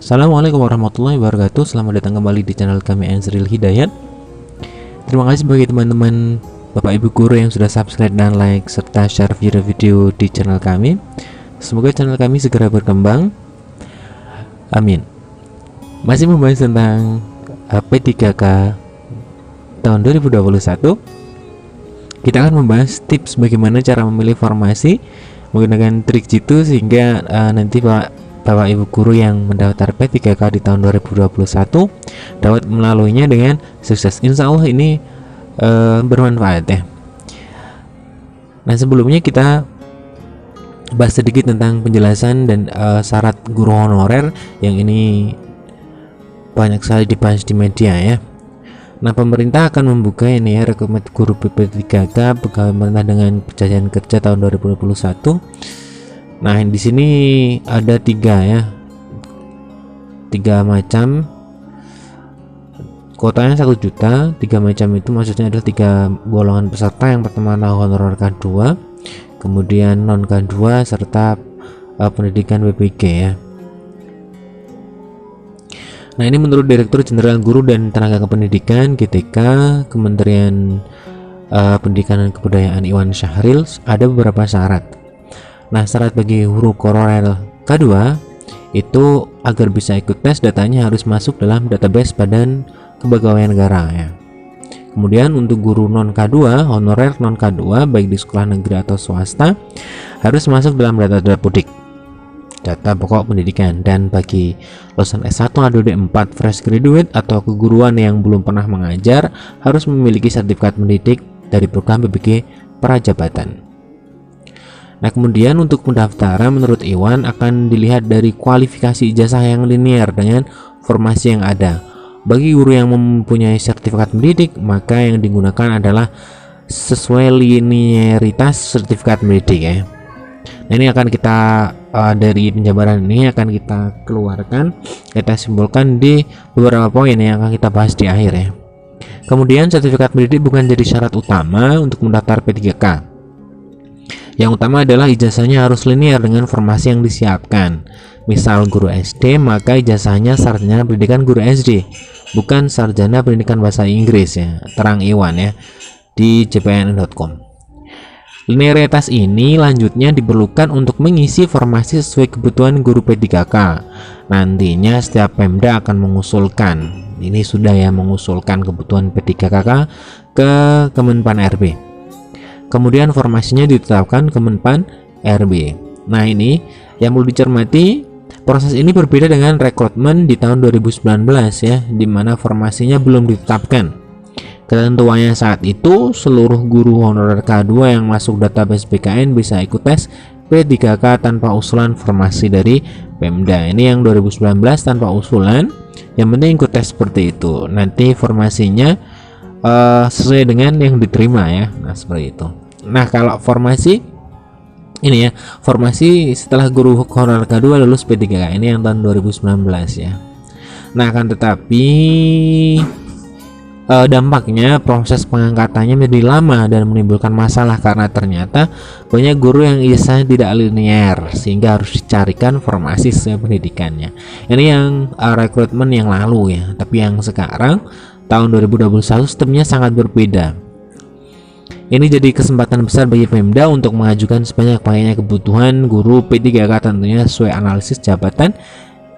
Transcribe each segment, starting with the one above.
Assalamualaikum warahmatullahi wabarakatuh. Selamat datang kembali di channel kami Ansril Hidayat. Terima kasih bagi teman-teman Bapak Ibu guru yang sudah subscribe dan like serta share video-video di channel kami. Semoga channel kami segera berkembang. Amin. Masih membahas tentang P3K tahun 2021. Kita akan membahas tips bagaimana cara memilih formasi menggunakan trik jitu sehingga nanti Bapak Ibu guru yang mendaftar P3K di tahun 2021 dapat melaluinya dengan sukses. Insya Allah ini bermanfaat ya. Nah, sebelumnya kita bahas sedikit tentang penjelasan dan syarat guru honorer yang ini banyak sekali dibahas di media ya. Nah, pemerintah akan membuka ini ya rekrutmen guru P3K pegawai pemerintah dengan perjanjian kerja tahun 2021. Nah, di sini ada tiga macam kuotanya 1 juta. 3 macam itu maksudnya adalah 3 golongan peserta. Yang pertama honorer K2, kemudian non K2 serta pendidikan PPG ya. Nah, ini menurut Direktur Jenderal Guru dan Tenaga Kependidikan GTK Kementerian Pendidikan dan Kebudayaan Iwan Syahril ada beberapa syarat. Nah, syarat bagi guru honorer K2 itu agar bisa ikut tes datanya harus masuk dalam database Badan Kepegawaian Negara ya. Kemudian untuk guru non K2, honorer non K2 baik di sekolah negeri atau swasta harus masuk dalam data Dapodik, data pokok pendidikan. Dan bagi lulusan S1 atau D4 fresh graduate atau keguruan yang belum pernah mengajar harus memiliki sertifikat mendidik dari program PBG Prajabatan. Nah, kemudian untuk pendaftaran menurut Iwan akan dilihat dari kualifikasi ijazah yang linear dengan formasi yang ada. Bagi guru yang mempunyai sertifikat mendidik, maka yang digunakan adalah sesuai linearitas sertifikat mendidik ya. Nah, ini akan kita dari penjabaran ini akan kita keluarkan, kita simpulkan di beberapa poin yang akan kita bahas di akhir ya. Kemudian sertifikat mendidik bukan jadi syarat utama untuk mendaftar P3K. Yang utama adalah ijazahnya harus linear dengan formasi yang disiapkan. Misal guru SD, maka ijazahnya sarjana pendidikan guru SD, bukan sarjana pendidikan bahasa Inggris ya. Terang Iwan ya di jpn.com. Linearitas ini lanjutnya diperlukan untuk mengisi formasi sesuai kebutuhan guru P3K. Nantinya setiap Pemda akan mengusulkan, ini sudah ya, mengusulkan kebutuhan P3K ke Kemenpan RB. Kemudian formasinya ditetapkan Kemenpan RB. Nah, ini yang perlu dicermati, proses ini berbeda dengan rekrutmen di tahun 2019 ya, di mana formasinya belum ditetapkan. Ketentuannya saat itu seluruh guru honorer K2 yang masuk database BKN bisa ikut tes P3K tanpa usulan formasi dari Pemda. Ini yang 2019 tanpa usulan, yang penting ikut tes seperti itu. Nanti formasinya sesuai dengan yang diterima ya. Nah, seperti itu. Nah, kalau formasi ini ya, formasi setelah guru honorer K2 lulus P3K, ini yang tahun 2019 ya. Nah, akan tetapi dampaknya proses pengangkatannya menjadi lama dan menimbulkan masalah karena ternyata banyak guru yang ijazahnya tidak linear sehingga harus dicarikan formasi sesuai pendidikannya. Ini yang rekrutmen yang lalu ya, tapi yang sekarang tahun 2021 sistemnya sangat berbeda. Ini jadi kesempatan besar bagi Pemda untuk mengajukan sebanyak-banyaknya kebutuhan guru P3K tentunya sesuai analisis jabatan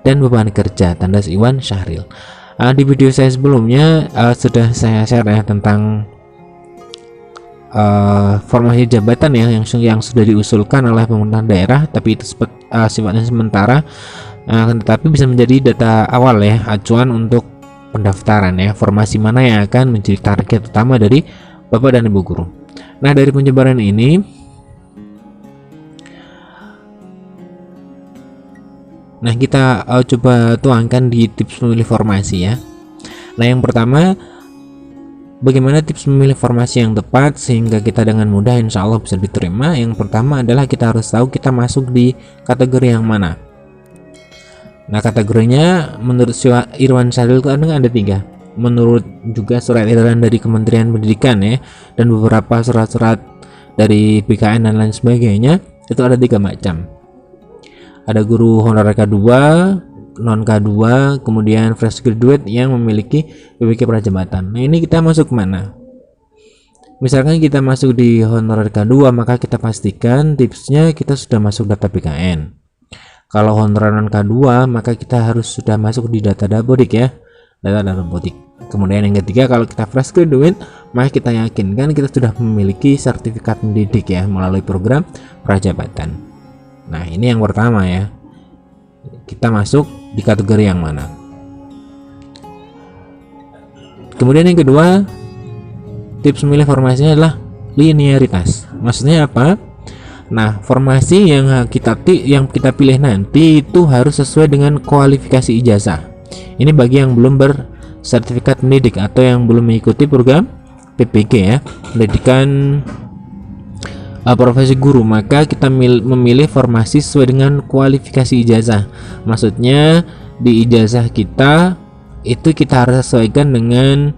dan beban kerja. Tandas Iwan Syahril. Di video saya sebelumnya sudah saya share ya tentang formasi jabatan ya yang sudah diusulkan oleh pemerintah daerah, tapi itu sifatnya sementara, tetapi bisa menjadi data awal ya, acuan untuk pendaftaran ya, formasi mana yang akan menjadi target utama dari Bapak dan Ibu guru. Nah, dari penyebaran ini kita coba tuangkan di tips memilih formasi ya. Nah, yang pertama, bagaimana tips memilih formasi yang tepat sehingga kita dengan mudah insya Allah bisa diterima. Yang pertama adalah kita harus tahu kita masuk di kategori yang mana. Nah, kategorinya menurut Iwan Syahril itu ada 3. Menurut juga surat edaran dari Kementerian Pendidikan ya, dan beberapa surat-surat dari BKN dan lain sebagainya, itu ada 3 macam. Ada guru honorer K2, non K2, kemudian fresh graduate yang memiliki PPK prajabatan. Nah, ini kita masuk mana? Misalkan kita masuk di honorer K2, maka kita pastikan tipsnya kita sudah masuk data BKN. Kalau honorer non K2, maka kita harus sudah masuk di data Dapodik ya, data Dapodik. Kemudian yang ketiga, kalau kita fresh graduate, maka kita yakinkan kita sudah memiliki sertifikat pendidik ya melalui program prajabatan. Nah, ini yang pertama ya. Kita masuk di kategori yang mana? Kemudian yang kedua, tips memilih formasinya adalah linearitas. Maksudnya apa? Nah, formasi yang kita pilih nanti itu harus sesuai dengan kualifikasi ijazah. Ini bagi yang belum bersertifikat pendidik atau yang belum mengikuti program PPG ya, pendidikan profesi guru, maka kita memilih formasi sesuai dengan kualifikasi ijazah. Maksudnya di ijazah kita itu kita harus sesuaikan dengan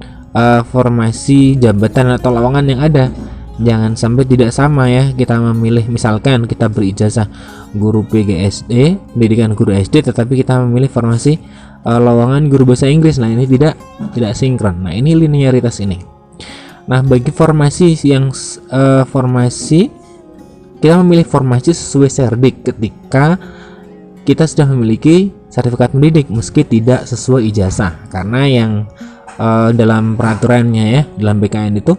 formasi jabatan atau lowongan yang ada. Jangan sampai tidak sama ya, kita memilih misalkan kita berijazah guru PGSD, pendidikan guru SD, tetapi kita memilih formasi lowongan guru bahasa Inggris. Nah, ini tidak sinkron. Nah, ini linearitas ini. Nah, bagi formasi yang kita memilih formasi sesuai Serdik ketika kita sudah memiliki sertifikat pendidik meski tidak sesuai ijazah, karena yang dalam peraturannya ya, dalam BKN itu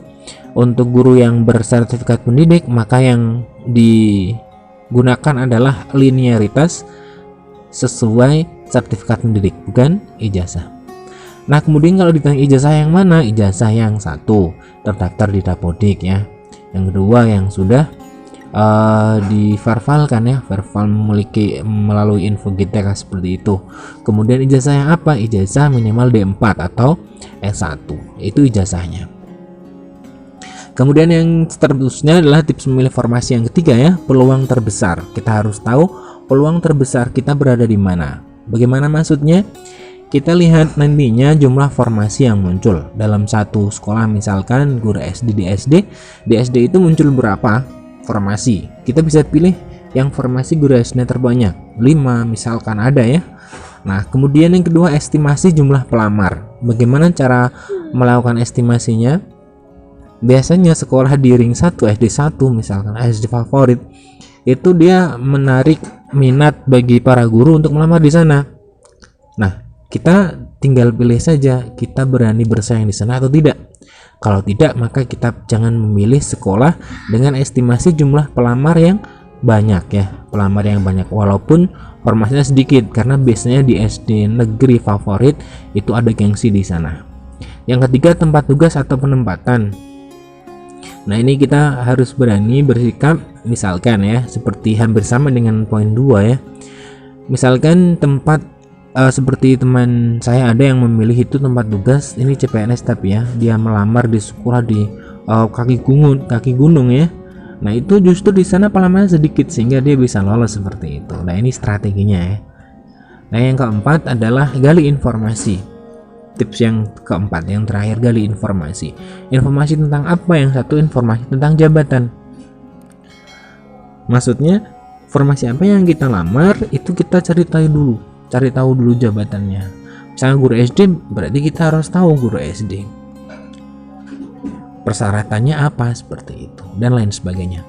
untuk guru yang bersertifikat pendidik maka yang digunakan adalah linearitas sesuai sertifikat pendidik, bukan ijazah. Nah, kemudian kalau ditanya ijazah yang mana? Ijazah yang satu terdaftar di Dapodik ya, yang kedua yang sudah divervalkan ya, verval memiliki melalui info GTK seperti itu. Kemudian ijazah yang apa? Ijazah minimal D4 atau S1, itu ijazahnya. Kemudian yang seterusnya adalah tips memilih formasi yang ketiga ya, peluang terbesar. Kita harus tahu peluang terbesar kita berada di mana. Bagaimana maksudnya? Kita lihat nantinya jumlah formasi yang muncul dalam satu sekolah. Misalkan guru SD di SD itu muncul berapa formasi, kita bisa pilih yang formasi guru SD terbanyak 5 misalkan ada ya. Nah, kemudian yang kedua, estimasi jumlah pelamar. Bagaimana cara melakukan estimasinya? Biasanya sekolah di ring 1 SD 1 misalkan SD favorit itu dia menarik minat bagi para guru untuk melamar di sana. Nah, kita tinggal pilih saja kita berani bersaing di sana atau tidak. Kalau tidak, maka kita jangan memilih sekolah dengan estimasi jumlah pelamar yang banyak ya, pelamar yang banyak walaupun formasinya sedikit, karena biasanya di SD negeri favorit itu ada gengsi di sana. Yang ketiga, tempat tugas atau penempatan. Nah, ini kita harus berani bersikap misalkan ya, seperti hampir sama dengan poin 2 ya. Misalkan tempat seperti teman saya ada yang memilih itu tempat tugas ini CPNS, tapi ya dia melamar di sekolah di kaki gunung ya. Nah, itu justru di sana pelamarnya sedikit sehingga dia bisa lolos seperti itu. Nah, ini strateginya ya. Nah, yang keempat adalah gali informasi. Tips yang keempat, yang terakhir, gali informasi. Informasi tentang apa? Yang satu informasi tentang jabatan. Maksudnya formasi apa yang kita lamar itu kita cari tahu dulu jabatannya. Misalnya guru SD, berarti kita harus tahu guru SD persyaratannya apa, seperti itu dan lain sebagainya.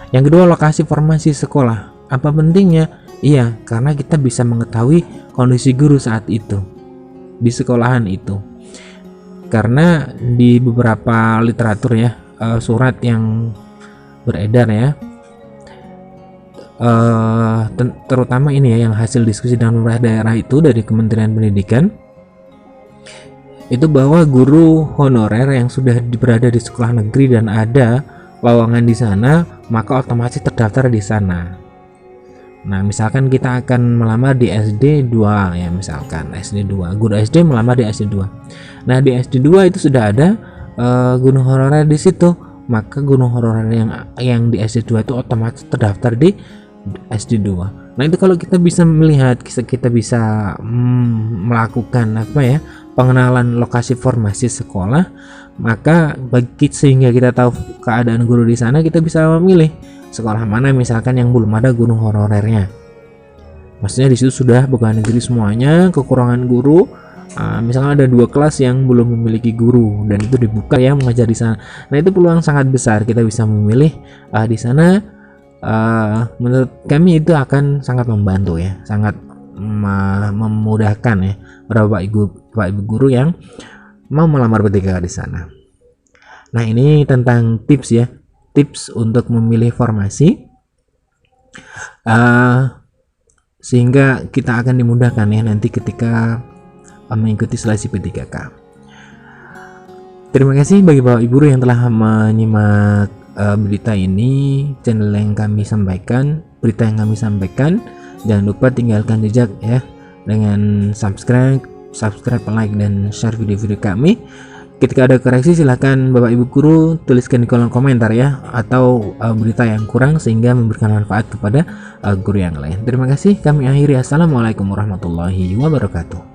Yang kedua, lokasi formasi sekolah. Apa pentingnya? Iya, karena kita bisa mengetahui kondisi guru saat itu di sekolahan itu. Karena di beberapa literatur ya, surat yang beredar ya, terutama ini ya yang hasil diskusi dengan pemerintah daerah itu dari Kementerian Pendidikan, itu bahwa guru honorer yang sudah berada di sekolah negeri dan ada lowongan di sana maka otomatis terdaftar di sana. Nah, misalkan kita akan melamar di SD 2 ya, misalkan SD 2, guru SD melamar di SD 2. Nah, di SD 2 itu sudah ada guru honorer di situ, maka guru honorer yang di SD 2 itu otomatis terdaftar di SD 2. Nah, itu kalau kita bisa melihat, kita bisa melakukan apa ya, pengenalan lokasi formasi sekolah, Maka sehingga kita tahu keadaan guru di sana, kita bisa memilih sekolah mana misalkan yang belum ada guru honorernya. Maksudnya di situ sudah pegawai negeri semuanya, kekurangan guru. Misalnya ada 2 kelas yang belum memiliki guru dan itu dibuka ya mengajar di sana. Nah itu peluang sangat besar kita bisa memilih di sana. Menurut kami itu akan sangat membantu ya, sangat memudahkan ya para bapak ibu guru yang mau melamar PTK di sana. Nah ini tentang tips ya, tips untuk memilih formasi sehingga kita akan dimudahkan ya nanti ketika mengikuti seleksi P3K. Terima kasih bagi bapak ibu yang telah menyimak berita ini, channel yang kami sampaikan, berita yang kami sampaikan. Jangan lupa tinggalkan jejak ya dengan subscribe, like dan share video-video kami. Ketika ada koreksi silahkan bapak ibu guru tuliskan di kolom komentar ya, atau berita yang kurang sehingga memberikan manfaat kepada guru yang lain. Terima kasih, kami akhiri. Assalamualaikum warahmatullahi wabarakatuh.